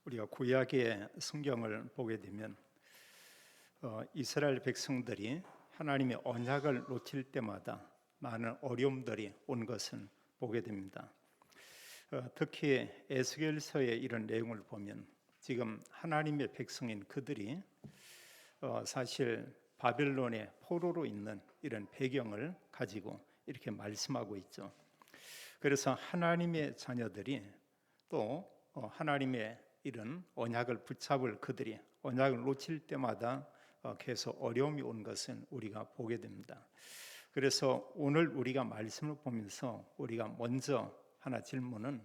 우리가 구약의 성경을 보게 되면 이스라엘 백성들이 하나님의 언약을 놓칠 때마다 많은 어려움들이 온 것을 보게 됩니다. 특히 에스겔서의 이런 내용을 보면 지금 하나님의 백성인 그들이 사실 바벨론의 포로로 있는 이런 배경을 가지고 이렇게 말씀하고 있죠. 그래서 하나님의 자녀들이 또 하나님의 이런 언약을 붙잡을 그들이 언약을 놓칠 때마다 계속 어려움이 온 것은 우리가 보게 됩니다. 그래서 오늘 우리가 말씀을 보면서 우리가 먼저 하나 질문은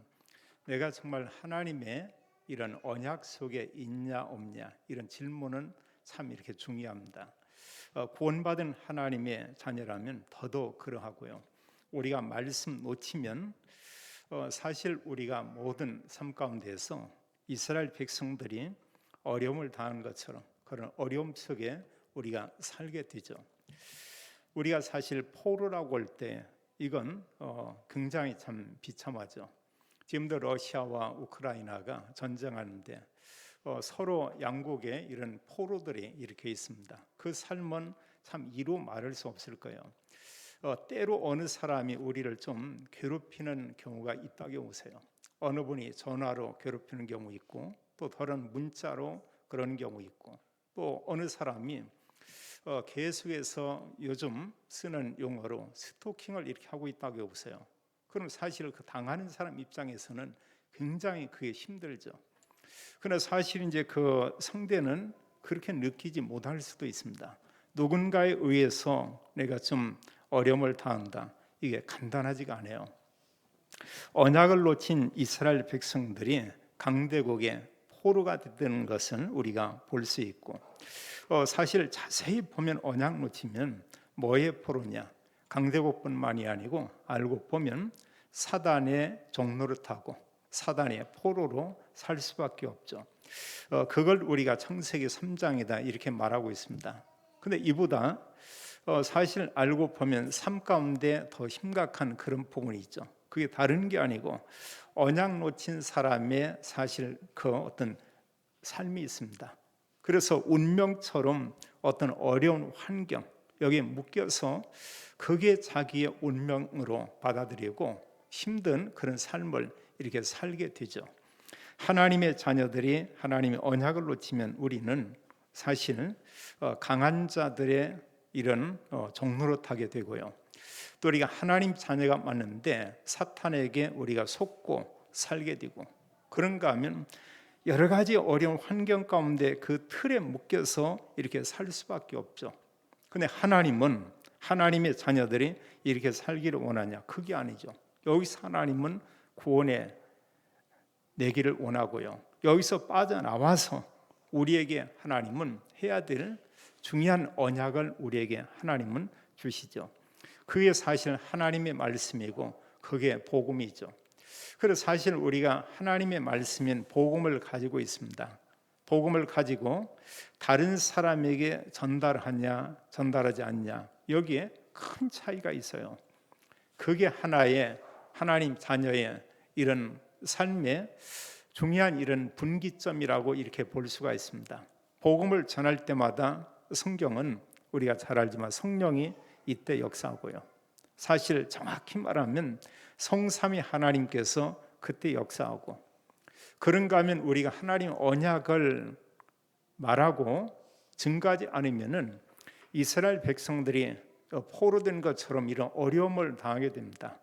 내가 정말 하나님의 이런 언약 속에 있냐 없냐 이런 질문은 참 이렇게 중요합니다. 구원받은 하나님의 자녀라면 더더욱 그러하고요. 우리가 말씀 놓치면 사실 우리가 모든 삶 가운데서 이스라엘 백성들이 어려움을 당한 것처럼 그런 어려움 속에 우리가 살게 되죠. 우리가 사실 포로라고 할 때 이건 굉장히 참 비참하죠. 지금도 러시아와 우크라이나가 전쟁하는데 서로 양국에 이런 포로들이 이렇게 있습니다. 그 삶은 참 이루 말할 수 없을 거예요. 때로 어느 사람이 우리를 좀 괴롭히는 경우가 있다고 보세요. 어느 분이 전화로 괴롭히는 경우 있고 또 다른 문자로 그런 경우 있고 또 어느 사람이 계속해서 요즘 쓰는 용어로 스토킹을 이렇게 하고 있다고 보세요. 그럼 사실 그 당하는 사람 입장에서는 굉장히 그게 힘들죠. 그러나 사실 이제 그 상대는 그렇게 느끼지 못할 수도 있습니다. 누군가에 의해서 내가 좀 어려움을 당한다. 이게 간단하지가 않아요. 언약을 놓친 이스라엘 백성들이 강대국의 포로가 됐다는 것을 우리가 볼 수 있고 사실 자세히 보면 언약 놓치면 뭐의 포로냐? 강대국뿐만이 아니고 알고 보면 사단의 종노릇하고 사단의 포로로 살 수밖에 없죠. 그걸 우리가 창세기 3장이다 이렇게 말하고 있습니다. 근데 이보다 사실 알고 보면 삶 가운데 더 심각한 그런 부분이 있죠. 그게 다른 게 아니고 언약 놓친 사람의 사실 그 어떤 삶이 있습니다. 그래서 운명처럼 어떤 어려운 환경 여기에 묶여서 그게 자기의 운명으로 받아들이고 힘든 그런 삶을 이렇게 살게 되죠. 하나님의 자녀들이 하나님의 언약을 놓치면 우리는 사실 강한 자들의 이런 종노릇하게 되고요. 또 우리가 하나님 자녀가 맞는데 사탄에게 우리가 속고 살게 되고 그런가 하면 여러 가지 어려운 환경 가운데 그 틀에 묶여서 이렇게 살 수밖에 없죠. 근데 하나님은 하나님의 자녀들이 이렇게 살기를 원하냐? 그게 아니죠. 여기서 하나님은 구원에 내기를 원하고요. 여기서 빠져나와서 우리에게 하나님은 해야 될 중요한 언약을 우리에게 하나님은 주시죠. 그게 사실 하나님의 말씀이고 그게 복음이죠. 그래서 사실 우리가 하나님의 말씀인 복음을 가지고 있습니다. 복음을 가지고 다른 사람에게 전달하냐 전달하지 않냐 여기에 큰 차이가 있어요. 그게 하나의 하나님 자녀의 이런 삶의 중요한 이런 분기점이라고 이렇게 볼 수가 있습니다. 복음을 전할 때마다 성경은 우리가 잘 알지만 성령이 이때 역사하고요. 사실 정확히 말하면 성삼위 하나님께서 그때 역사하고 그런가 하면 우리가 하나님 언약을 말하고 증거하지 않으면은 이스라엘 백성들이 포로된 것처럼 이런 어려움을 당하게 됩니다.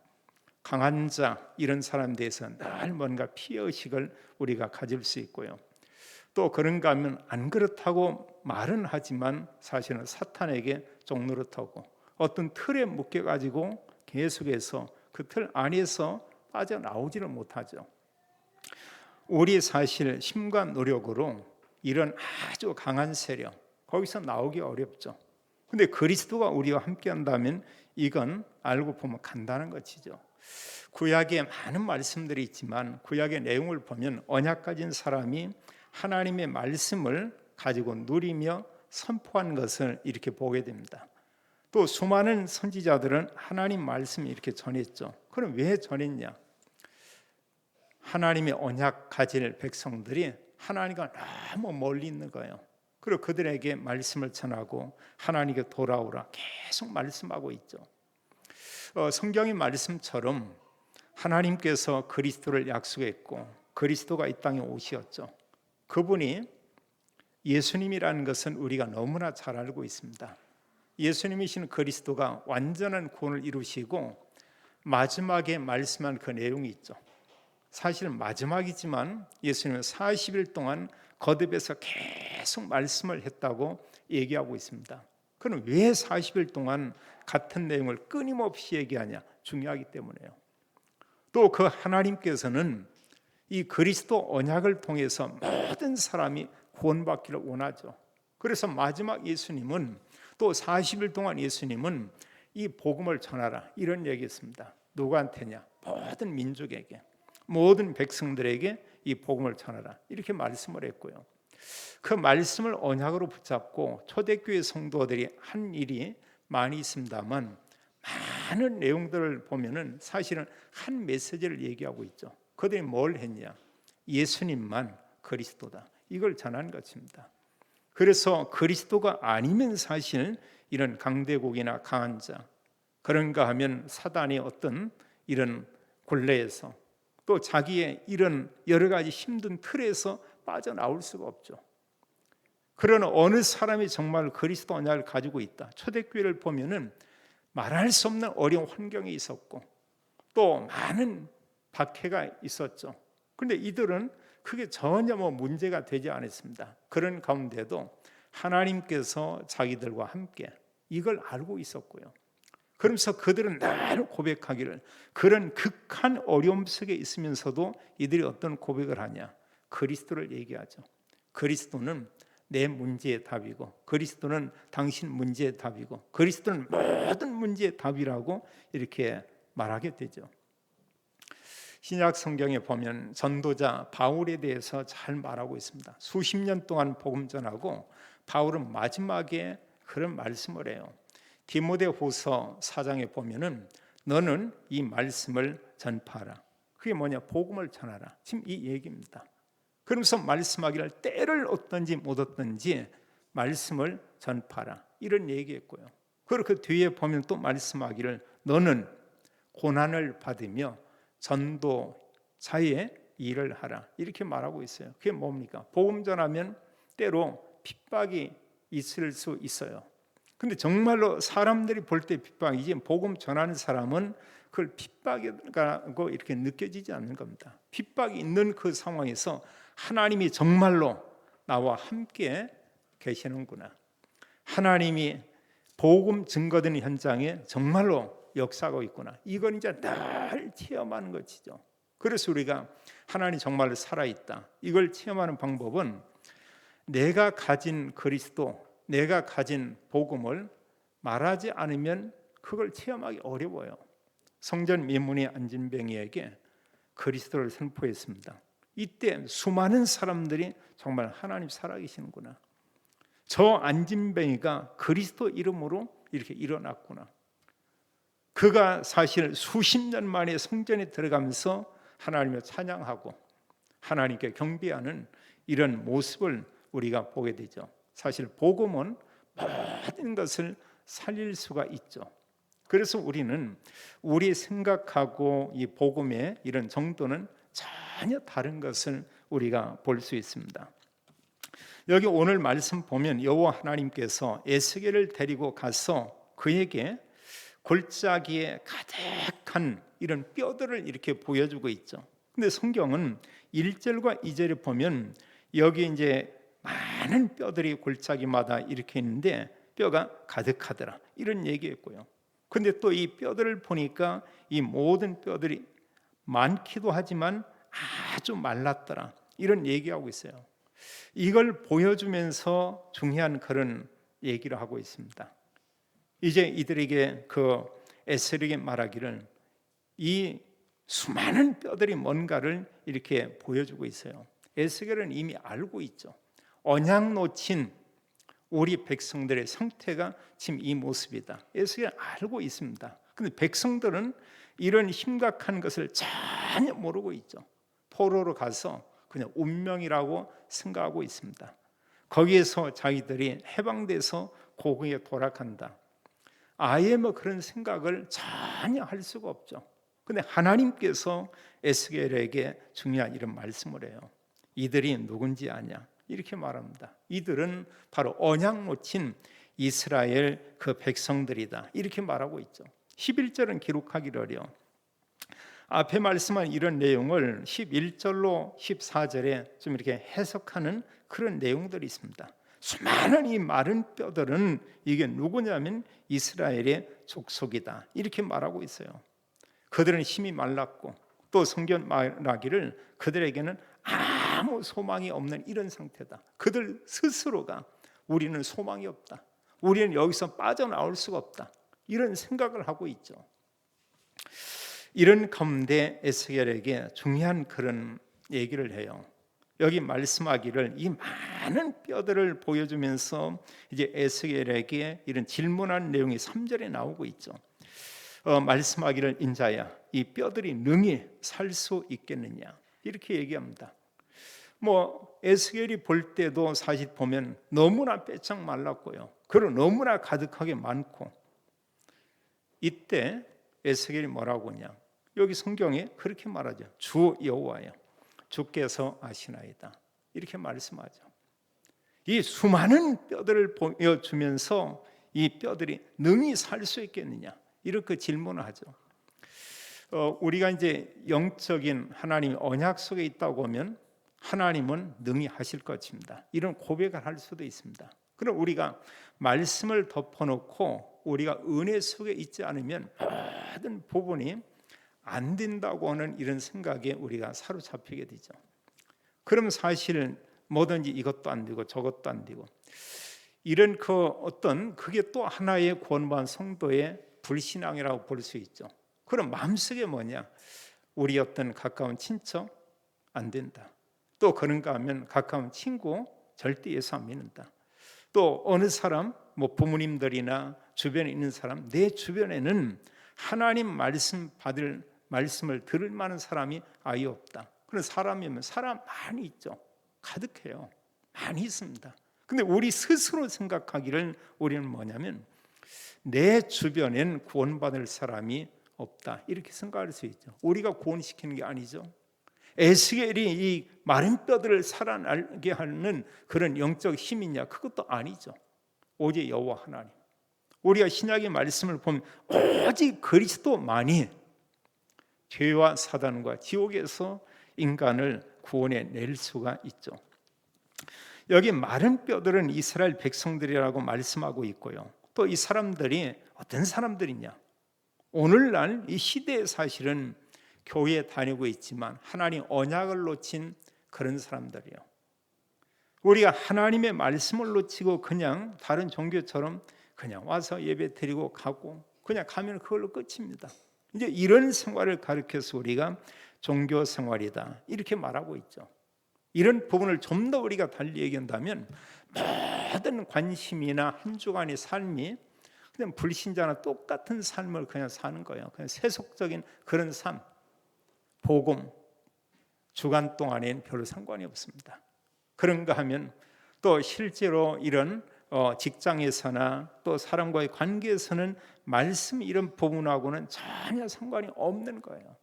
강한 자 이런 사람에 대해서 늘 뭔가 피해의식을 우리가 가질 수 있고요. 또 그런가 하면 안 그렇다고 말은 하지만 사실은 사탄에게 종노릇하고 어떤 틀에 묶여가지고 계속해서 그 틀 안에서 빠져나오지를 못하죠. 우리 사실 힘과 노력으로 이런 아주 강한 세력 거기서 나오기 어렵죠. 근데 그리스도가 우리와 함께 한다면 이건 알고 보면 간단한 것이죠. 구약에 많은 말씀들이 있지만 구약의 내용을 보면 언약 가진 사람이 하나님의 말씀을 가지고 누리며 선포한 것을 이렇게 보게 됩니다. 또 수많은 선지자들은 하나님 말씀을 이렇게 전했죠. 그럼 왜 전했냐? 하나님의 언약 가질 백성들이 하나님과 너무 멀리 있는 거예요. 그리고 그들에게 말씀을 전하고 하나님께 돌아오라 계속 말씀하고 있죠. 성경의 말씀처럼 하나님께서 그리스도를 약속했고 그리스도가 이 땅에 오셨죠. 그분이 예수님이라는 것은 우리가 너무나 잘 알고 있습니다. 예수님이신 그리스도가 완전한 구원을 이루시고 마지막에 말씀한 그 내용이 있죠. 사실 마지막이지만 예수님은 40일 동안 거듭에서 계속 말씀을 했다고 얘기하고 있습니다. 그럼 왜 40일 동안 같은 내용을 끊임없이 얘기하냐? 중요하기 때문에요. 또 그 하나님께서는 이 그리스도 언약을 통해서 모든 사람이 구원받기를 원하죠. 그래서 마지막 예수님은 또 40일 동안 예수님은 이 복음을 전하라 이런 얘기했습니다. 누구한테냐? 모든 민족에게, 모든 백성들에게 이 복음을 전하라 이렇게 말씀을 했고요. 그 말씀을 언약으로 붙잡고 초대교회 성도들이 한 일이 많이 있습니다만 많은 내용들을 보면은 사실은 한 메시지를 얘기하고 있죠. 그들이 뭘 했냐? 예수님만 그리스도다. 이걸 전한 것입니다. 그래서 그리스도가 아니면 사실 이런 강대국이나 강한 자 그런가 하면 사단의 어떤 이런 굴레에서 또 자기의 이런 여러 가지 힘든 틀에서 빠져나올 수가 없죠. 그러나 어느 사람이 정말 그리스도 언약을 가지고 있다. 초대교회를 보면은 말할 수 없는 어려운 환경이 있었고 또 많은 박해가 있었죠. 그런데 이들은 그게 전혀 문제가 되지 않았습니다. 그런 가운데도 하나님께서 자기들과 함께 이걸 알고 있었고요. 그러면서 그들은 늘 고백하기를 그런 극한 어려움 속에 있으면서도 이들이 어떤 고백을 하냐? 그리스도를 얘기하죠. 그리스도는 내 문제의 답이고 그리스도는 당신 문제의 답이고 그리스도는 모든 문제의 답이라고 이렇게 말하게 되죠. 신약 성경에 보면 전도자 바울에 대해서 잘 말하고 있습니다. 수십 년 동안 복음 전하고 바울은 마지막에 그런 말씀을 해요. 디모데후서 4장에 보면은 너는 이 말씀을 전파하라. 그게 뭐냐? 복음을 전하라. 지금 이 얘기입니다. 그러면서 말씀하기를 때를 얻든지 못 얻든지 말씀을 전파하라. 이런 얘기했고요. 그리고 그 뒤에 보면 또 말씀하기를 너는 고난을 받으며 전도자의 일을 하라. 이렇게 말하고 있어요. 그게 뭡니까? 복음 전하면 때로 핍박이 있을 수 있어요. 근데 정말로 사람들이 볼 때 핍박이지 복음 전하는 사람은 그걸 핍박이라고 이렇게 느껴지지 않는 겁니다. 핍박이 있는 그 상황에서 하나님이 정말로 나와 함께 계시는구나. 하나님이 복음 증거되는 현장에 정말로 역사하고 있구나. 이건 이제 늘 체험하는 것이죠. 그래서 우리가 하나님 정말 살아있다. 이걸 체험하는 방법은 내가 가진 그리스도, 내가 가진 복음을 말하지 않으면 그걸 체험하기 어려워요. 성전 미문의 안진뱅이에게 그리스도를 선포했습니다. 이때 수많은 사람들이 정말 하나님 살아계시는구나. 저 안진뱅이가 그리스도 이름으로 이렇게 일어났구나. 그가 사실 수십 년 만에 성전에 들어가면서 하나님을 찬양하고 하나님께 경배하는 이런 모습을 우리가 보게 되죠. 사실 복음은 모든 것을 살릴 수가 있죠. 그래서 우리는 우리 생각하고 이 복음의 이런 정도는 전혀 다른 것을 우리가 볼 수 있습니다. 여기 오늘 말씀 보면 여호와 하나님께서 에스겔을 데리고 가서 그에게 골짜기에 가득한 이런 뼈들을 이렇게 보여주고 있죠. 근데 성경은 1절과 2절에 보면 여기 이제 많은 뼈들이 골짜기마다 이렇게 있는데 뼈가 가득하더라 이런 얘기했고요. 근데 또 이 뼈들을 보니까 이 모든 뼈들이 많기도 하지만 아주 말랐더라 이런 얘기하고 있어요. 이걸 보여주면서 중요한 그런 얘기를 하고 있습니다. 이제 이들에게 그 에스겔에게 말하기를 이 수많은 뼈들이 뭔가를 이렇게 보여주고 있어요. 에스겔은 이미 알고 있죠. 언약 놓친 우리 백성들의 상태가 지금 이 모습이다. 에스겔은 알고 있습니다. 근데 백성들은 이런 심각한 것을 전혀 모르고 있죠. 포로로 가서 그냥 운명이라고 생각하고 있습니다. 거기에서 자기들이 해방돼서 고국에 돌아간다. 아예 뭐 그런 생각을 전혀 할 수가 없죠. 근데 하나님께서 에스겔에게 중요한 이런 말씀을 해요. 이들이 누군지 아냐? 이렇게 말합니다. 이들은 바로 언약 놓친 이스라엘 그 백성들이다. 이렇게 말하고 있죠. 11절은 기록하기를요. 앞에 말씀한 이런 내용을 11절로 14절에 좀 이렇게 해석하는 그런 내용들이 있습니다. 수많은 이 마른 뼈들은 이게 누구냐면 이스라엘의 족속이다. 이렇게 말하고 있어요. 그들은 힘이 말랐고 또 성경 말하기를 그들에게는 아무 소망이 없는 이런 상태다. 그들 스스로가 우리는 소망이 없다. 우리는 여기서 빠져나올 수가 없다. 이런 생각을 하고 있죠. 이런 가운데 에스겔에게 중요한 그런 얘기를 해요. 여기 말씀하기를 이 많은 뼈들을 보여주면서 이제 에스겔에게 이런 질문한 내용이 3절에 나오고 있죠. 말씀하기를 인자야 이 뼈들이 능히 살 수 있겠느냐 이렇게 얘기합니다. 뭐 에스겔이 볼 때도 사실 보면 너무나 빼짝 말랐고요. 그리고 너무나 가득하게 많고 이때 에스겔이 뭐라고 하냐? 여기 성경에 그렇게 말하죠. 주 여호와여 주께서 아시나이다. 이렇게 말씀하죠. 이 수많은 뼈들을 보여주면서 이 뼈들이 능히 살 수 있겠느냐? 이렇게 질문을 하죠. 우리가 이제 영적인 하나님의 언약 속에 있다고 하면 하나님은 능히 하실 것입니다. 이런 고백을 할 수도 있습니다. 그럼 우리가 말씀을 덮어놓고 우리가 은혜 속에 있지 않으면 모든 부분이 안 된다고 하는 이런 생각에 우리가 사로잡히게 되죠. 그럼 사실 뭐든지 이것도 안 되고 저것도 안 되고 이런 그 어떤 그게 또 하나의 구원받은 성도의 불신앙이라고 볼 수 있죠. 그럼 마음속에 뭐냐? 우리 어떤 가까운 친척 안 된다. 또 그런가 하면 가까운 친구 절대 예수 안 믿는다. 또 어느 사람 뭐 부모님들이나 주변에 있는 사람 내 주변에는 하나님 말씀을 들을 만한 사람이 아예 없다. 그런 사람이면 사람 많이 있죠. 가득해요. 많이 있습니다. 근데 우리 스스로 생각하기를 우리는 뭐냐면 내 주변엔 구원받을 사람이 없다. 이렇게 생각할 수 있죠. 우리가 구원시키는 게 아니죠. 에스겔이 이 마른 뼈들을 살아나게 하는 그런 영적 힘이냐? 그것도 아니죠. 오직 여호와 하나님. 우리가 신약의 말씀을 보면 오직 그리스도만이 죄와 사단과 지옥에서 인간을 구원해 낼 수가 있죠. 여기 마른 뼈들은 이스라엘 백성들이라고 말씀하고 있고요. 또 이 사람들이 어떤 사람들이냐? 오늘날 이 시대에 사실은 교회에 다니고 있지만 하나님 언약을 놓친 그런 사람들이요. 우리가 하나님의 말씀을 놓치고 그냥 다른 종교처럼 그냥 와서 예배 드리고 가고 그냥 가면 그걸로 끝입니다. 이제 이런 생활을 가르쳐서 우리가 종교 생활이다 이렇게 말하고 있죠. 이런 부분을 좀 더 우리가 달리 얘기한다면 모든 관심이나 한 주간의 삶이 그냥 불신자나 똑같은 삶을 그냥 사는 거예요. 그냥 세속적인 그런 삶, 복음, 주간 동안엔 별로 상관이 없습니다. 그런가 하면 또 실제로 이런 직장에서나 또 사람과의 관계에서는 말씀 이런 부분하고는 전혀 상관이 없는 거예요.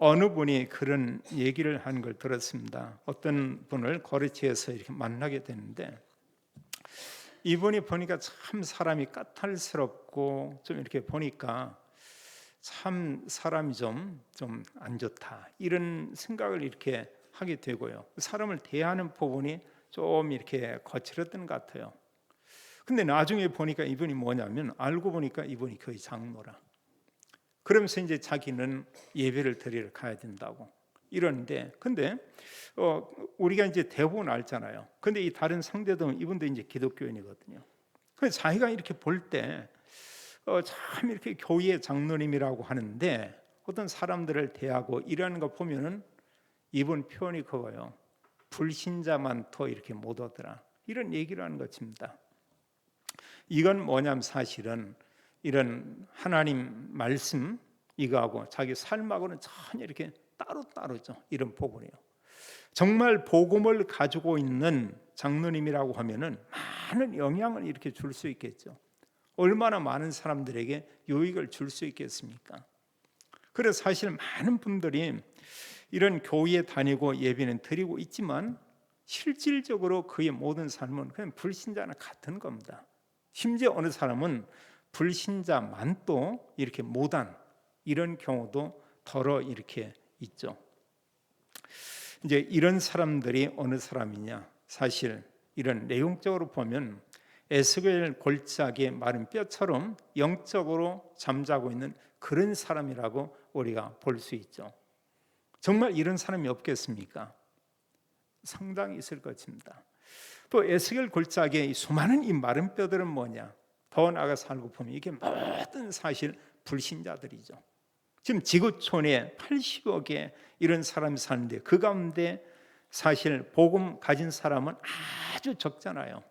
어느 분이 그런 얘기를 한 걸 들었습니다. 어떤 분을 거래처에서 이렇게 만나게 되는데 이분이 보니까 참 사람이 까탈스럽고 좀 이렇게 보니까 참 사람이 좀 안 좋다 이런 생각을 이렇게 하게 되고요. 사람을 대하는 부분이 좀 이렇게 거칠었던 것 같아요. 근데 나중에 보니까 이분이 뭐냐면 알고 보니까 이분이 거의 장로라. 그러면서 이제 자기는 예배를 드리러 가야 된다고 이러는데 근데 우리가 이제 대부분 알잖아요. 근데 이 다른 상대도 이분도 이제 기독교인이거든요. 그래서 자기가 이렇게 볼 때 참 이렇게 교회의 장로님이라고 하는데 어떤 사람들을 대하고 이러는 거 보면은 이분 표현이 그거예요. 불신자만 더 이렇게 못 오더라. 이런 얘기를 하는 것입니다. 이건 뭐냐면 사실은 이런 하나님 말씀 이거하고 자기 삶하고는 전혀 이렇게 따로죠. 이런 부분이에요. 정말 복음을 가지고 있는 장로님이라고 하면은 많은 영향을 이렇게 줄 수 있겠죠. 얼마나 많은 사람들에게 유익을 줄 수 있겠습니까? 그래서 사실 많은 분들이 이런 교회에 다니고 예배는 드리고 있지만 실질적으로 그의 모든 삶은 그냥 불신자나 같은 겁니다. 심지어 어느 사람은 불신자만도 이렇게 못한 이런 경우도 더러 이렇게 있죠. 이제 이런 사람들이 어느 사람이냐? 사실 이런 내용적으로 보면 에스겔 골짜기의 마른 뼈처럼 영적으로 잠자고 있는 그런 사람이라고 우리가 볼 수 있죠. 정말 이런 사람이 없겠습니까? 상당히 있을 것입니다. 또 에스겔 골짜기의 수많은 이 마른 뼈들은 뭐냐? 더 나아가서 알고 보면 이게 모든 사실 불신자들이죠. 지금 지구촌에 80여 개 이런 사람이 사는데 그 가운데 사실 복음 가진 사람은 아주 적잖아요.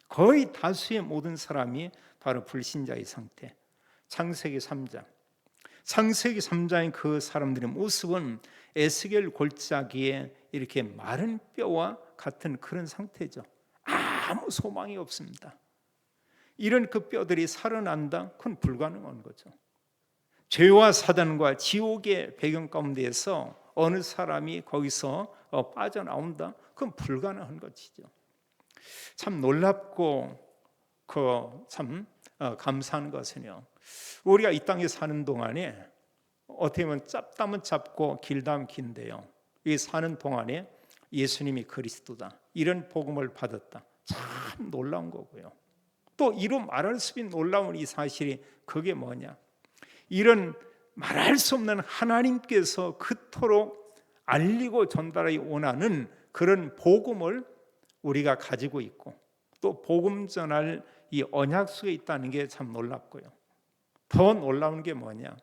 거의 다수의 모든 사람이 바로 불신자의 상태. 창세기 3장. 창세기 3장의 그 사람들의 모습은 에스겔 골짜기에 이렇게 마른 뼈와 같은 그런 상태죠. 아무 소망이 없습니다. 이런 그 뼈들이 살아난다? 그건 불가능한 거죠. 죄와 사단과 지옥의 배경 가운데에서 어느 사람이 거기서 빠져나온다? 그건 불가능한 것이죠. 참 놀랍고 참 감사한 것은요, 우리가 이 땅에 사는 동안에 어떻게 보면 짧다면 짧고 길다면 긴데요, 이 사는 동안에 예수님이 그리스도다 이런 복음을 받았다, 참 놀라운 거고요. 또 이루 말할 수 없는 놀라운 이 사실이 그게 뭐냐, 이런 말할 수 없는 하나님께서 그토록 알리고 전달하기 원하는 그런 복음을 우리가 가지고 있고 또 복음 전할 이 언약 속에 있다는 게 참 놀랍고요. 더 놀라운 게 뭐냐,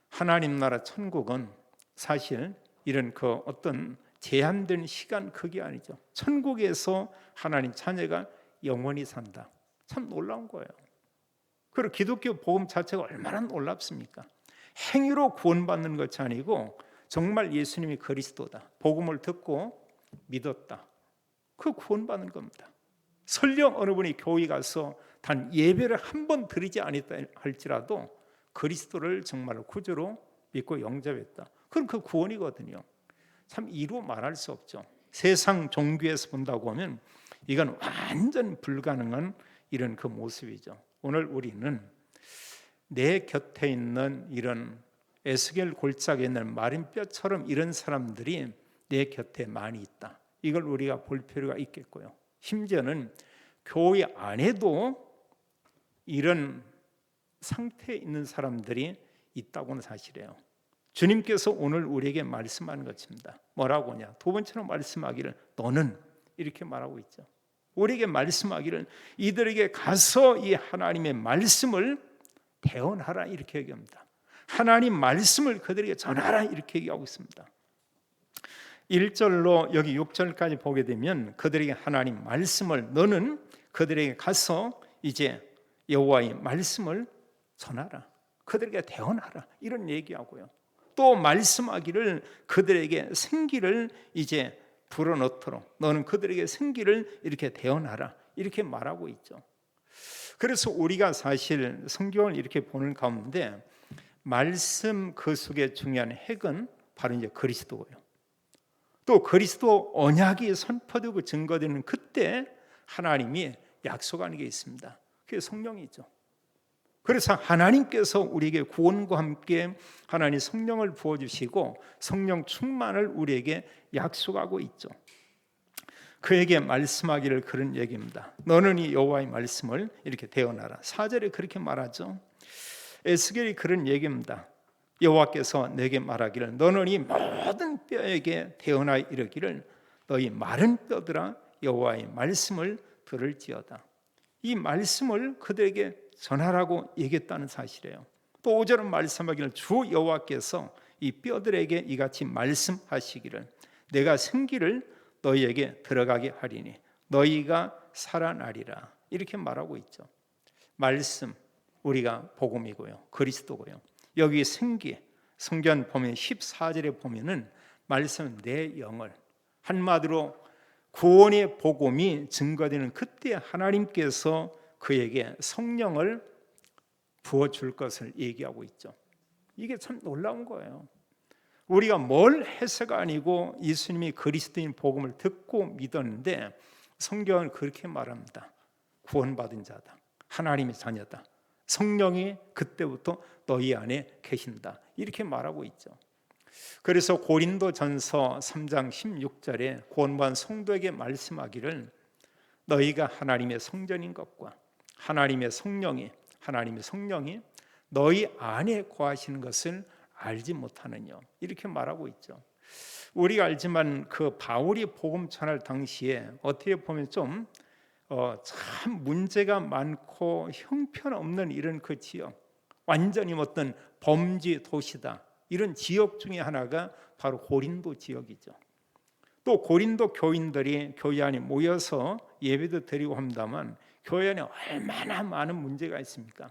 하나님 나라 천국은 사실 이런 그 어떤 제한된 시간 그게 아니죠. 천국에서 하나님 자녀가 영원히 산다. 참 놀라운 거예요. 그리고 기독교 복음 자체가 얼마나 놀랍습니까? 행위로 구원받는 것이 아니고 정말 예수님이 그리스도다, 복음을 듣고 믿었다, 그 구원받는 겁니다. 설령 어느 분이 교회 가서 단 예배를 한 번 드리지 않았다 할지라도 그리스도를 정말 구주로 믿고 영접했다, 그럼 그 구원이거든요. 참 이루 말할 수 없죠. 세상 종교에서 본다고 하면 이건 완전 불가능한 이런 그 모습이죠. 오늘 우리는 내 곁에 있는 이런 에스겔 골짜기에 있는 마른 뼈처럼 이런 사람들이 내 곁에 많이 있다, 이걸 우리가 볼 필요가 있겠고요. 심지어는 교회 안에도 이런 상태에 있는 사람들이 있다고는 사실이에요. 주님께서 오늘 우리에게 말씀하는 것입니다. 뭐라고 하냐, 두 번째로 말씀하기를 너는 이렇게 말하고 있죠. 우리에게 말씀하기를 이들에게 가서 이 하나님의 말씀을 대언하라 이렇게 얘기합니다. 하나님 말씀을 그들에게 전하라 이렇게 얘기하고 있습니다. 1절로 여기 6절까지 보게 되면 그들에게 하나님 말씀을, 너는 그들에게 가서 이제 여호와의 말씀을 전하라, 그들에게 대언하라 이런 얘기하고요. 또 말씀하기를 그들에게 생기를 이제 불어넣도록 너는 그들에게 생기를 이렇게 대언하라 이렇게 말하고 있죠. 그래서 우리가 사실 성경을 이렇게 보는 가운데 말씀 그 속에 중요한 핵은 바로 이제 그리스도고요. 또 그리스도 언약이 선포되고 증거되는 그때 하나님이 약속하는 게 있습니다. 그게 성령이죠. 그래서 하나님께서 우리에게 구원과 함께 하나님 성령을 부어주시고 성령 충만을 우리에게 약속하고 있죠. 그에게 말씀하기를 그런 얘기입니다. 너는 이 여호와의 말씀을 이렇게 대언하라. 4절에 그렇게 말하죠. 에스겔이 그런 얘기입니다. 여호와께서 내게 말하기를 너는 이 모든 뼈에게 대언하여 이르기를 너희 마른 뼈들아 여호와의 말씀을 들을지어다. 이 말씀을 그들에게 전하라고 얘기했다는 사실이에요. 또 5절은 말씀하기를 주 여호와께서 이 뼈들에게 이같이 말씀하시기를 내가 생기를 너희에게 들어가게 하리니 너희가 살아나리라 이렇게 말하고 있죠. 말씀, 우리가 복음이고요, 그리스도고요. 여기 생기, 성경 보면 14절에 보면은 말씀 내 영을, 한마디로 구원의 복음이 증거되는 그때 하나님께서 그에게 성령을 부어줄 것을 얘기하고 있죠. 이게 참 놀라운 거예요. 우리가 뭘 해서가 아니고 예수님이 그리스도인 복음을 듣고 믿었는데 성경은 그렇게 말합니다. 구원받은 자다, 하나님의 자녀다, 성령이 그때부터 너희 안에 계신다, 이렇게 말하고 있죠. 그래서 고린도전서 3장 16절에 구원받은 성도에게 말씀하기를 너희가 하나님의 성전인 것과 하나님의 성령이 너희 안에 거하시는 것을 알지 못하느냐, 이렇게 말하고 있죠. 우리가 알지만 그 바울이 복음 전할 당시에 어떻게 보면 좀 참 문제가 많고 형편없는 이런 그 지역, 완전히 어떤 범죄 도시다, 이런 지역 중에 하나가 바로 고린도 지역이죠. 또 고린도 교인들이 교회 안에 모여서 예배도 드리고 합니다만 교회 안에 얼마나 많은 문제가 있습니까?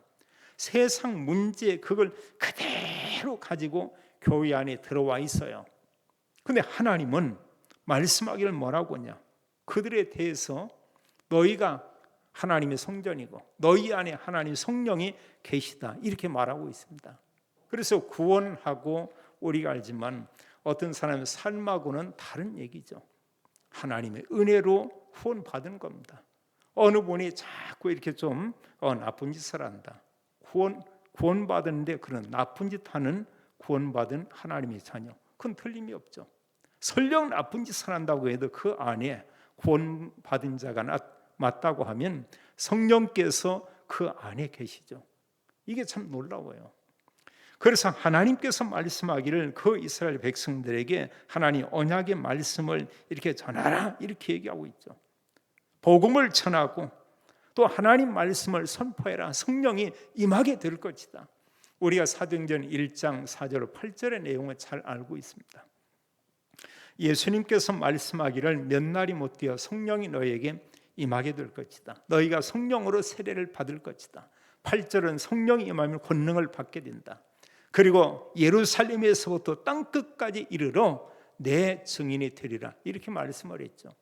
세상 문제 그걸 그대로 가지고 교회 안에 들어와 있어요. 근데 하나님은 말씀하기를 뭐라고 하냐? 그들에 대해서 너희가 하나님의 성전이고 너희 안에 하나님의 성령이 계시다, 이렇게 말하고 있습니다. 그래서 구원하고 우리가 알지만 어떤 사람의 삶하고는 다른 얘기죠. 하나님의 은혜로 구원받은 겁니다. 어느 분이 자꾸 이렇게 좀 나쁜 짓을 한다, 구원받았는데 그런 나쁜 짓 하는 구원받은 하나님의 자녀, 그건 틀림이 없죠. 설령 나쁜 짓을 한다고 해도 그 안에 구원받은 자가 맞다고 하면 성령께서 그 안에 계시죠. 이게 참 놀라워요. 그래서 하나님께서 말씀하기를 그 이스라엘 백성들에게 하나님 언약의 말씀을 이렇게 전하라, 이렇게 얘기하고 있죠. 복음을 전하고 또 하나님 말씀을 선포해라, 성령이 임하게 될 것이다. 우리가 사도행전 1장 4절 8절의 내용을 잘 알고 있습니다. 예수님께서 말씀하기를 몇 날이 못 되어 성령이 너희에게 임하게 될 것이다, 너희가 성령으로 세례를 받을 것이다. 8절은 성령이 임하면 권능을 받게 된다. 그리고 예루살렘에서부터 땅끝까지 이르러 내 증인이 되리라, 이렇게 말씀을 했죠.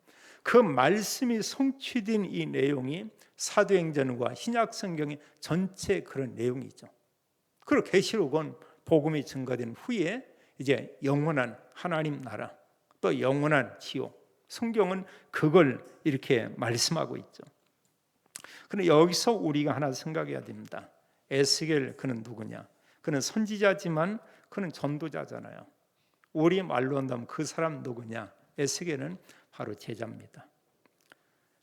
그 말씀이 성취된 이 내용이 사도행전과 신약성경의 전체 그런 내용이죠. 그리고 계시록은 복음이 증거된 후에 이제 영원한 하나님 나라, 또 영원한 지옥, 성경은 그걸 이렇게 말씀하고 있죠. 그런데 여기서 우리가 하나 생각해야 됩니다. 에스겔 그는 누구냐? 그는 선지자지만 그는 전도자잖아요. 우리 말로 한다면 그 사람 누구냐? 에스겔은 바로 제자입니다.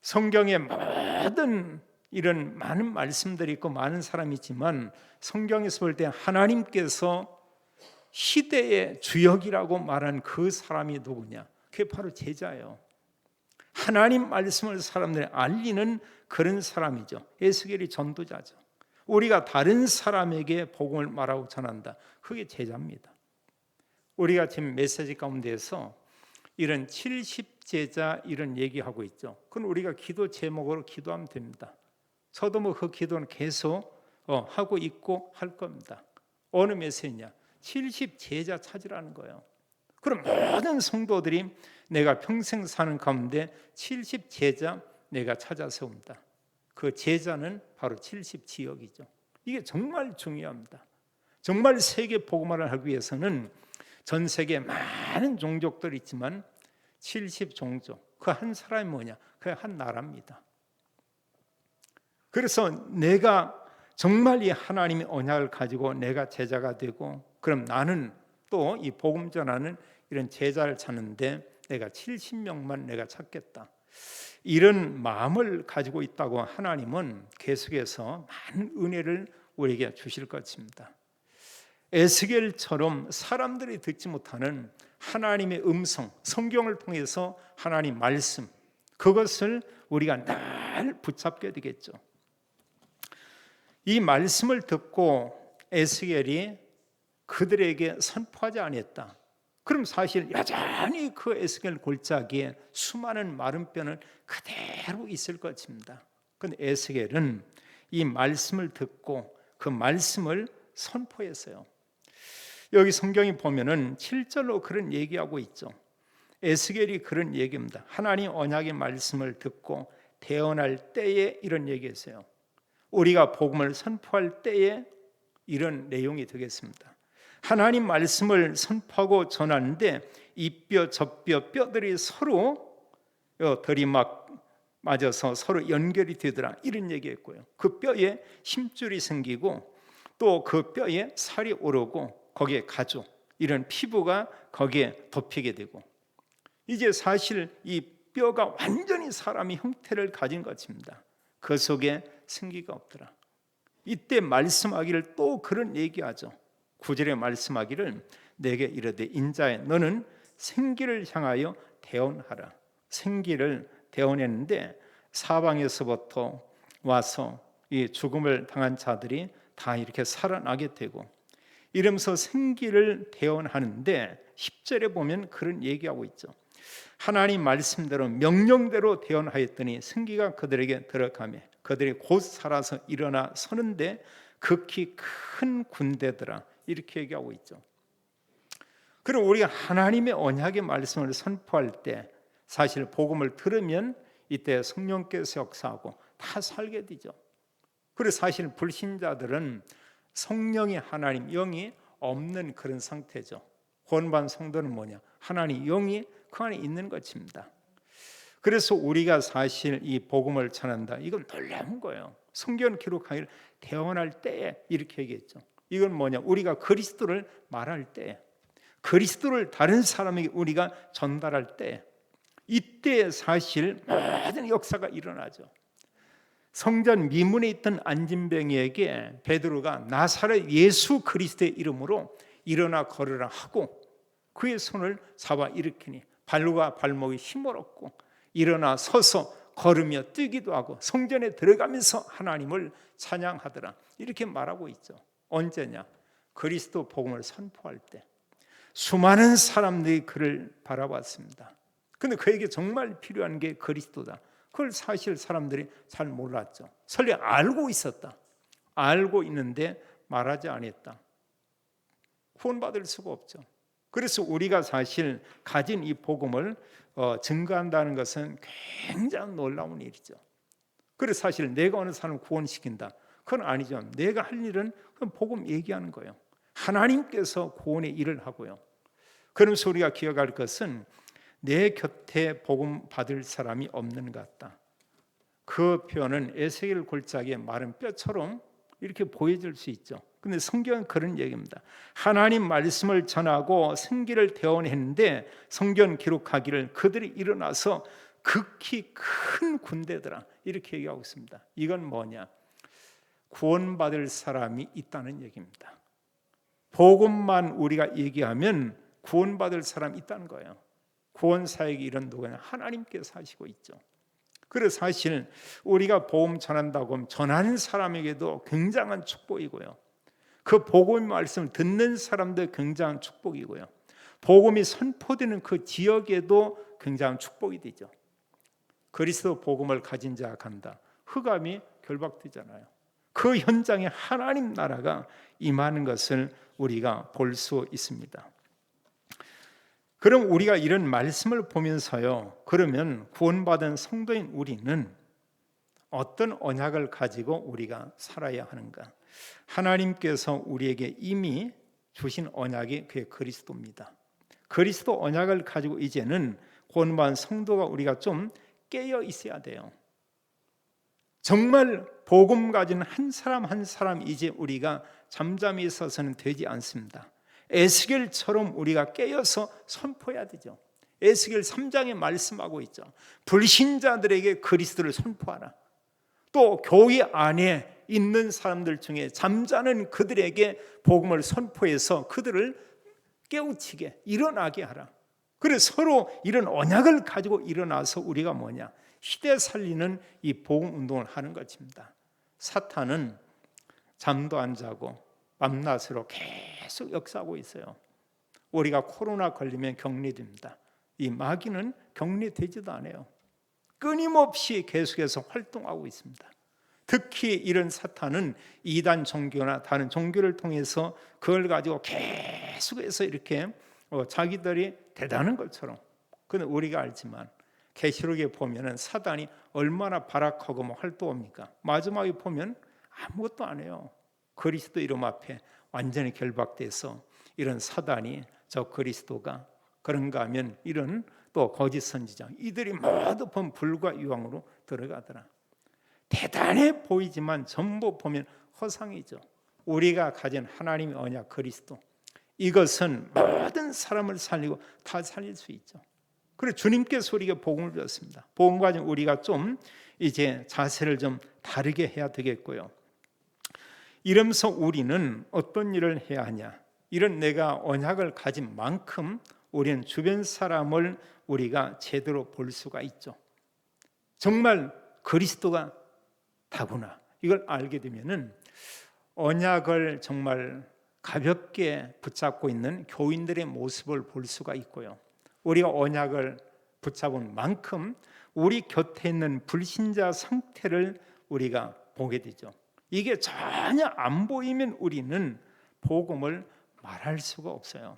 성경에 모든 이런 많은 말씀들이 있고 많은 사람이 있지만 성경에서 볼 때 하나님께서 시대의 주역이라고 말한 그 사람이 누구냐? 그게 바로 제자예요. 하나님 말씀을 사람들이 알리는 그런 사람이죠. 에스겔이 전도자죠. 우리가 다른 사람에게 복음을 말하고 전한다, 그게 제자입니다. 우리가 지금 메시지 가운데에서 이런 70제자 이런 얘기하고 있죠. 그건 우리가 기도 제목으로 기도하면 됩니다. 저도 뭐 그 기도는 계속 하고 있고 할 겁니다. 어느 메시지냐? 70제자 찾으라는 거예요. 그럼 모든 성도들이 내가 평생 사는 가운데 70제자 내가 찾아 세운다. 그 제자는 바로 70지역이죠. 이게 정말 중요합니다. 정말 세계 복음화를 하기 위해서는 전 세계에 많은 종족들이 있지만 70종족, 그 한 사람이 뭐냐? 그 한 나라입니다. 그래서 내가 정말 이 하나님의 언약을 가지고 내가 제자가 되고, 그럼 나는 또 이 복음 전하는 이런 제자를 찾는데 내가 70명만 내가 찾겠다, 이런 마음을 가지고 있다고 하나님은 계속해서 많은 은혜를 우리에게 주실 것입니다. 에스겔처럼 사람들이 듣지 못하는 하나님의 음성, 성경을 통해서 하나님 말씀, 그것을 우리가 늘 붙잡게 되겠죠. 이 말씀을 듣고 에스겔이 그들에게 선포하지 않았다. 그럼 사실 여전히 그 에스겔 골짜기에 수많은 마른 뼈는 그대로 있을 것입니다. 그런데 에스겔은 이 말씀을 듣고 그 말씀을 선포했어요. 여기 성경이 보면은 7절로 그런 얘기하고 있죠. 에스겔이 그런 얘기입니다. 하나님 언약의 말씀을 듣고 대언할 때에 이런 얘기했어요. 우리가 복음을 선포할 때에 이런 내용이 되겠습니다. 하나님 말씀을 선포하고 전하는데 이 뼈 저 뼈들이 서로 들이막 맞아서 서로 연결이 되더라, 이런 얘기했고요. 그 뼈에 힘줄이 생기고 또 그 뼈에 살이 오르고 거기에 가죽, 이런 피부가 거기에 덮이게 되고, 이제 사실 이 뼈가 완전히 사람의 형태를 가진 것입니다. 그 속에 생기가 없더라. 이때 말씀하기를 또 그런 얘기하죠. 9절에 말씀하기를 내게 이르되 인자에 너는 생기를 향하여 대언하라. 생기를 대언했는데 사방에서부터 와서 이 죽음을 당한 자들이 다 이렇게 살아나게 되고, 이러면서 생기를 대언하는데 10절에 보면 그런 얘기하고 있죠. 하나님 말씀대로 명령대로 대언하였더니 생기가 그들에게 들어가며 그들이 곧 살아서 일어나 서는데 극히 큰 군대더라, 이렇게 얘기하고 있죠. 그럼 우리가 하나님의 언약의 말씀을 선포할 때 사실 복음을 들으면 이때 성령께서 역사하고 다 살게 되죠. 그래서 사실 불신자들은 성령이 하나님 영이 없는 그런 상태죠. 구원받은 성도는 뭐냐? 하나님 영이 그 안에 있는 것입니다. 그래서 우리가 사실 이 복음을 전한다, 이건 놀라운 거예요. 성경 기록하기를 대언할 때에 이렇게 얘기했죠. 이건 뭐냐? 우리가 그리스도를 말할 때, 그리스도를 다른 사람에게 우리가 전달할 때, 이때 사실 모든 역사가 일어나죠. 성전 미문에 있던 안진뱅이에게 베드로가 나사렛 예수 그리스도의 이름으로 일어나 걸으라 하고 그의 손을 잡아 일으키니 발과 발목이 힘을 얻고 일어나 서서 걸으며 뛰기도 하고 성전에 들어가면서 하나님을 찬양하더라, 이렇게 말하고 있죠. 언제냐? 그리스도 복음을 선포할 때 수많은 사람들이 그를 바라봤습니다. 근데 그에게 정말 필요한 게 그리스도다. 그걸 사실 사람들이 잘 몰랐죠. 설령 알고 있었다. 알고 있는데 말하지 않았다. 구원받을 수가 없죠. 그래서 우리가 사실 가진 이 복음을 증거한다는 것은 굉장히 놀라운 일이죠. 그래서 사실 내가 어느 사람을 구원시킨다, 그건 아니죠. 내가 할 일은 그건 복음 얘기하는 거예요. 하나님께서 구원의 일을 하고요. 그러면서 우리가 기억할 것은 내 곁에 복음 받을 사람이 없는 것 같다. 그 표현은 에스겔 골짜기의 마른 뼈처럼 이렇게 보여질 수 있죠. 근데 성경은 그런 얘기입니다. 하나님 말씀을 전하고 생기를 대언했는데 성경 기록하기를 그들이 일어나서 극히 큰 군대더라, 이렇게 얘기하고 있습니다. 이건 뭐냐? 구원받을 사람이 있다는 얘기입니다. 복음만 우리가 얘기하면 구원받을 사람이 있다는 거예요. 구원 사역이 이런 누구냐? 하나님께서 하시고 있죠. 그래서 사실 우리가 복음 전한다고 하면 전하는 사람에게도 굉장한 축복이고요. 그 복음의 말씀을 듣는 사람도 굉장한 축복이고요. 복음이 선포되는 그 지역에도 굉장한 축복이 되죠. 그리스도 복음을 가진 자가 간다, 흑암이 결박되잖아요. 그 현장에 하나님 나라가 임하는 것을 우리가 볼 수 있습니다. 그럼 우리가 이런 말씀을 보면서요, 그러면 구원받은 성도인 우리는 어떤 언약을 가지고 우리가 살아야 하는가? 하나님께서 우리에게 이미 주신 언약이 그게 그리스도입니다. 그리스도 언약을 가지고 이제는 구원받은 성도가 우리가 좀 깨어 있어야 돼요. 정말 복음 가진 한 사람 한 사람 이제 우리가 잠잠히 있어서는 되지 않습니다. 에스겔처럼 우리가 깨어서 선포해야 되죠. 에스겔 3장에 말씀하고 있죠. 불신자들에게 그리스도를 선포하라. 또 교회 안에 있는 사람들 중에 잠자는 그들에게 복음을 선포해서 그들을 깨우치게 일어나게 하라. 그래서 서로 이런 언약을 가지고 일어나서 우리가 뭐냐? 시대 살리는 이 복음 운동을 하는 것입니다. 사탄은 잠도 안 자고 밤낮으로 계속 역사하고 있어요. 우리가 코로나 걸리면 격리됩니다. 이 마귀는 격리되지도 않아요. 끊임없이 계속해서 활동하고 있습니다. 특히 이런 사탄은 이단 종교나 다른 종교를 통해서 그걸 가지고 계속해서 이렇게 자기들이 대단한 것처럼 그건 우리가 알지만 계시록에 보면은 사단이 얼마나 발악하고 활동합니까? 마지막에 보면 아무것도 안 해요. 그리스도 이름 앞에 완전히 결박돼서 이런 사단이 저 그리스도가 그런가 하면 이런 또 거짓 선지자 이들이 모두 보면 불과 유황으로 들어가더라. 대단해 보이지만 전부 보면 허상이죠. 우리가 가진 하나님의 언약 그리스도 이것은 모든 사람을 살리고 다 살릴 수 있죠. 그래서 주님께서 우리에게 복음을 주셨습니다. 복음 가지고 우리가 좀 이제 자세를 좀 다르게 해야 되겠고요. 이러면서 우리는 어떤 일을 해야 하냐? 이런 내가 언약을 가진 만큼 우리는 주변 사람을 우리가 제대로 볼 수가 있죠. 정말 그리스도가 다구나 이걸 알게 되면은 언약을 정말 가볍게 붙잡고 있는 교인들의 모습을 볼 수가 있고요. 우리가 언약을 붙잡은 만큼 우리 곁에 있는 불신자 상태를 우리가 보게 되죠. 이게 전혀 안 보이면 우리는 복음을 말할 수가 없어요.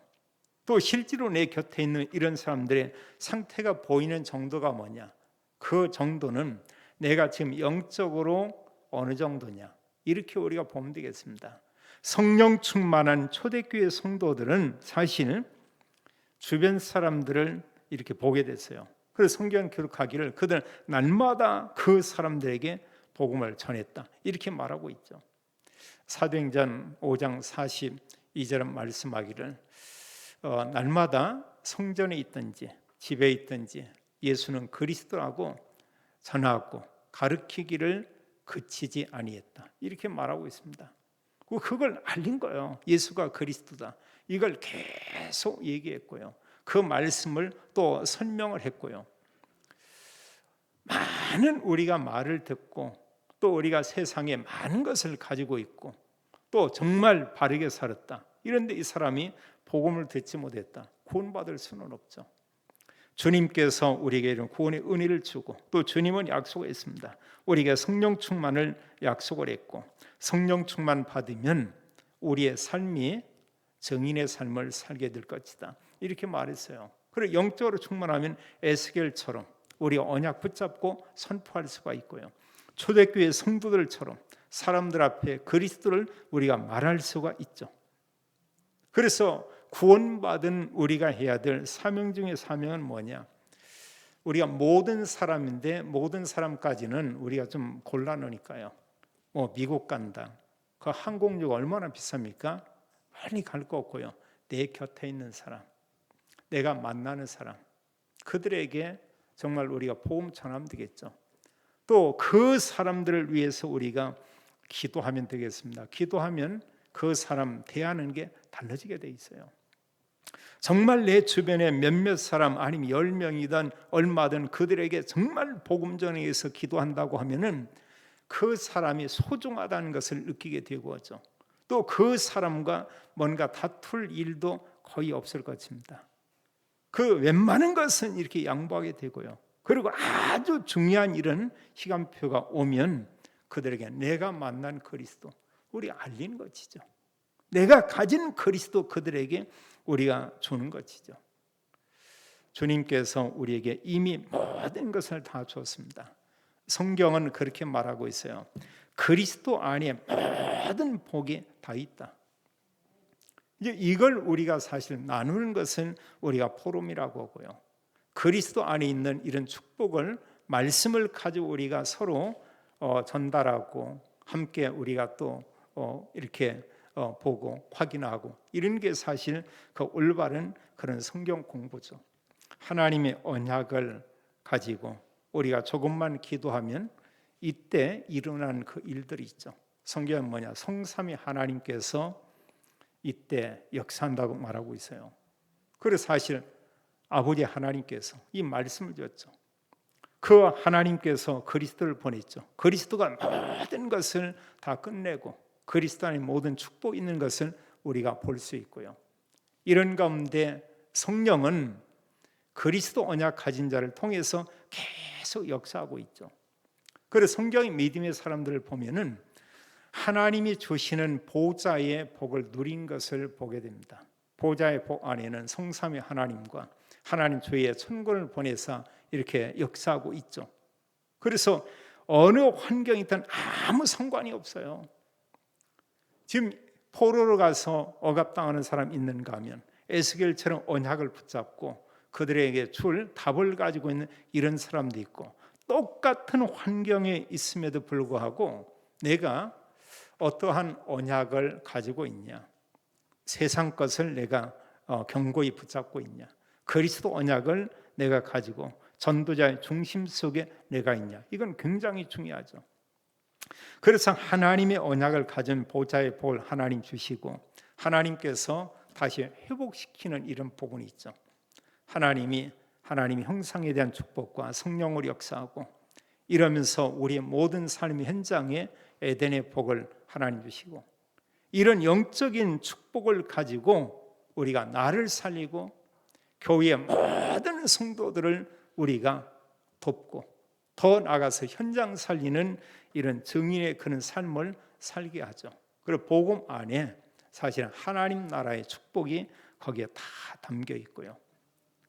또 실제로 내 곁에 있는 이런 사람들의 상태가 보이는 정도가 뭐냐? 그 정도는 내가 지금 영적으로 어느 정도냐? 이렇게 우리가 보면 되겠습니다. 성령 충만한 초대교회 성도들은 사실 주변 사람들을 이렇게 보게 됐어요. 그래서 성경 기록하기를 그들은 날마다 그 사람들에게 복음을 전했다 이렇게 말하고 있죠. 사도행전 5장 42절은 말씀하기를 날마다 성전에 있든지 집에 있든지 예수는 그리스도라고 전하고 가르치기를 그치지 아니했다 이렇게 말하고 있습니다. 그걸 알린 거예요. 예수가 그리스도다 이걸 계속 얘기했고요. 그 말씀을 또 설명을 했고요. 많은 우리가 말을 듣고 또 우리가 세상에 많은 것을 가지고 있고 또 정말 바르게 살았다 이런데 이 사람이 복음을 듣지 못했다 구원받을 수는 없죠. 주님께서 우리에게 이런 구원의 은혜를 주고 또 주님은 약속했습니다. 우리에게 성령 충만을 약속을 했고 성령 충만 받으면 우리의 삶이 정인의 삶을 살게 될 것이다 이렇게 말했어요. 그리고 영적으로 충만하면 에스겔처럼 우리가 언약 붙잡고 선포할 수가 있고요. 초대교회 성도들처럼 사람들 앞에 그리스도를 우리가 말할 수가 있죠. 그래서 구원받은 우리가 해야 될 사명 중에 사명은 뭐냐? 우리가 모든 사람인데 모든 사람까지는 우리가 좀 곤란하니까요. 미국 간다. 그 항공료가 얼마나 비쌉니까? 많이 갈 거 없고요. 내 곁에 있는 사람, 내가 만나는 사람, 그들에게 정말 우리가 복음 전하면 되겠죠. 또 그 사람들을 위해서 우리가 기도하면 되겠습니다. 기도하면 그 사람 대하는 게 달라지게 돼 있어요. 정말 내 주변에 몇몇 사람 아니면 10명이든 얼마든 그들에게 정말 복음 전하기 위해서 기도한다고 하면은 그 사람이 소중하다는 것을 느끼게 되고 하죠. 또 그 사람과 뭔가 다툴 일도 거의 없을 것입니다. 그 웬만한 것은 이렇게 양보하게 되고요. 그리고 아주 중요한 일은 시간표가 오면 그들에게 내가 만난 그리스도 우리 알리는 것이죠. 내가 가진 그리스도 그들에게 우리가 주는 것이죠. 주님께서 우리에게 이미 모든 것을 다 주었습니다. 성경은 그렇게 말하고 있어요. 그리스도 안에 모든 복이 다 있다. 이제 이걸 우리가 사실 나누는 것은 우리가 포럼이라고 하고요. 그리스도 안에 있는 이런 축복을 말씀을 가지고 우리가 서로 전달하고 함께 우리가 또 이렇게 보고 확인하고 이런 게 사실 그 올바른 그런 성경 공부죠. 하나님의 언약을 가지고 우리가 조금만 기도하면 이때 일어난 그 일들이 있죠. 성경은 뭐냐? 성삼위 하나님께서 이때 역사한다고 말하고 있어요. 그래서 사실 아버지 하나님께서 이 말씀을 줬죠. 그 하나님께서 그리스도를 보냈죠. 그리스도가 모든 것을 다 끝내고 그리스도 안에 모든 축복이 있는 것을 우리가 볼 수 있고요. 이런 가운데 성령은 그리스도 언약 가진 자를 통해서 계속 역사하고 있죠. 그래서 성경의 믿음의 사람들을 보면은 하나님이 주시는 보좌의 복을 누린 것을 보게 됩니다. 보좌의 복 안에는 성삼위 하나님과 하나님 주의 천군을 보내사 이렇게 역사하고 있죠. 그래서 어느 환경이든 아무 상관이 없어요. 지금 포로로 가서 억압당하는 사람 있는가 하면 에스겔처럼 언약을 붙잡고 그들에게 줄 답을 가지고 있는 이런 사람도 있고, 똑같은 환경에 있음에도 불구하고 내가 어떠한 언약을 가지고 있냐, 세상 것을 내가 견고히 붙잡고 있냐, 그리스도 언약을 내가 가지고 전도자의 중심 속에 내가 있냐, 이건 굉장히 중요하죠. 그래서 하나님의 언약을 가진 보좌의 복을 하나님 주시고 하나님께서 다시 회복시키는 이런 복은 있죠. 하나님이 형상에 대한 축복과 성령을 역사하고 이러면서 우리의 모든 삶의 현장에 에덴의 복을 하나님 주시고, 이런 영적인 축복을 가지고 우리가 나를 살리고 교회의 모든 성도들을 우리가 돕고 더 나아가서 현장 살리는 이런 증인의 그런 삶을 살게 하죠. 그리고 복음 안에 사실 하나님 나라의 축복이 거기에 다 담겨 있고요.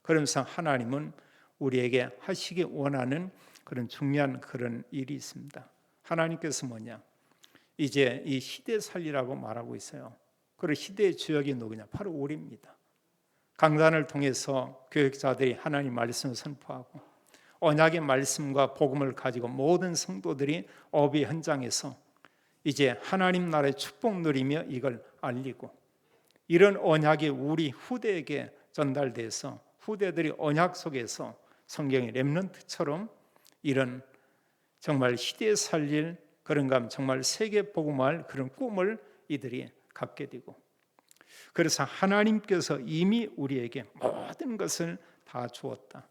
그러면서 하나님은 우리에게 하시기 원하는 그런 중요한 그런 일이 있습니다. 하나님께서 뭐냐? 이제 이 시대 살리라고 말하고 있어요. 그리고 시대의 주역이 누구냐? 바로 우리입니다. 강단을 통해서 교육자들이 하나님 말씀을 선포하고 언약의 말씀과 복음을 가지고 모든 성도들이 업의 현장에서 이제 하나님 나라의 축복 누리며 이걸 알리고, 이런 언약이 우리 후대에게 전달돼서 후대들이 언약 속에서 성경의 렘넌트처럼 이런 정말 시대에 살릴 그런가 정말 세계 복음할 그런 꿈을 이들이 갖게 되고, 그래서 하나님께서 이미 우리에게 모든 것을 다 주었다.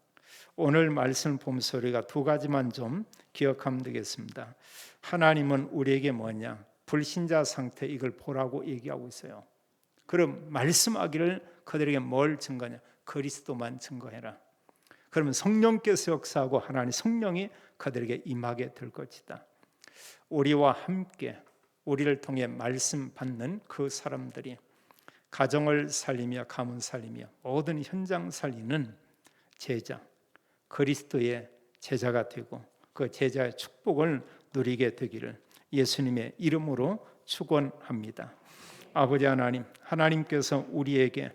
오늘 말씀 보면서 우리가 두 가지만 좀 기억하면 되겠습니다. 하나님은 우리에게 뭐냐? 불신자 상태 이걸 보라고 얘기하고 있어요. 그럼 말씀하기를 그들에게 뭘 증거하냐? 그리스도만 증거해라. 그러면 성령께서 역사하고 하나님 성령이 그들에게 임하게 될 것이다. 우리와 함께 우리를 통해 말씀 받는 그 사람들이 가정을 살리며 가문 살리며 모든 현장 살리는 제자, 그리스도의 제자가 되고 그 제자의 축복을 누리게 되기를 예수님의 이름으로 축원합니다. 아버지 하나님, 하나님께서 우리에게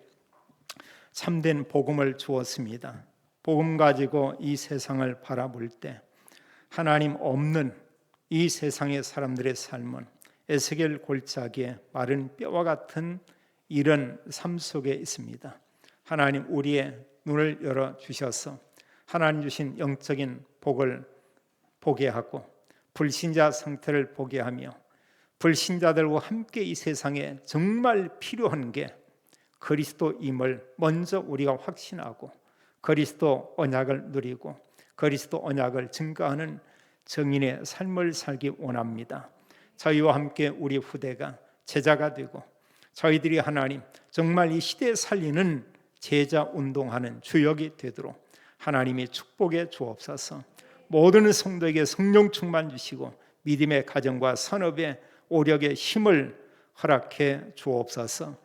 참된 복음을 주었습니다. 복음 가지고 이 세상을 바라볼 때 하나님 없는 이 세상의 사람들의 삶은 에스겔 골짜기에 마른 뼈와 같은 이런 삶 속에 있습니다. 하나님 우리의 눈을 열어 주셔서 하나님 주신 영적인 복을 보게 하고 불신자 상태를 보게 하며 불신자들과 함께 이 세상에 정말 필요한 게 그리스도임을 먼저 우리가 확신하고 그리스도 언약을 누리고 그리스도 언약을 증거하는 정인의 삶을 살기 원합니다. 저희와 함께 우리 후대가 제자가 되고 저희들이 하나님 정말 이 시대에 살리는 제자 운동하는 주역이 되도록 하나님이 축복해 주옵소서. 모든 성도에게 성령 충만 주시고 믿음의 가정과 산업의 오력의 힘을 허락해 주옵소서.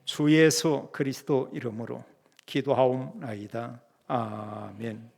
주 예수 그리스도 이름으로 기도하옵나이다. 아멘.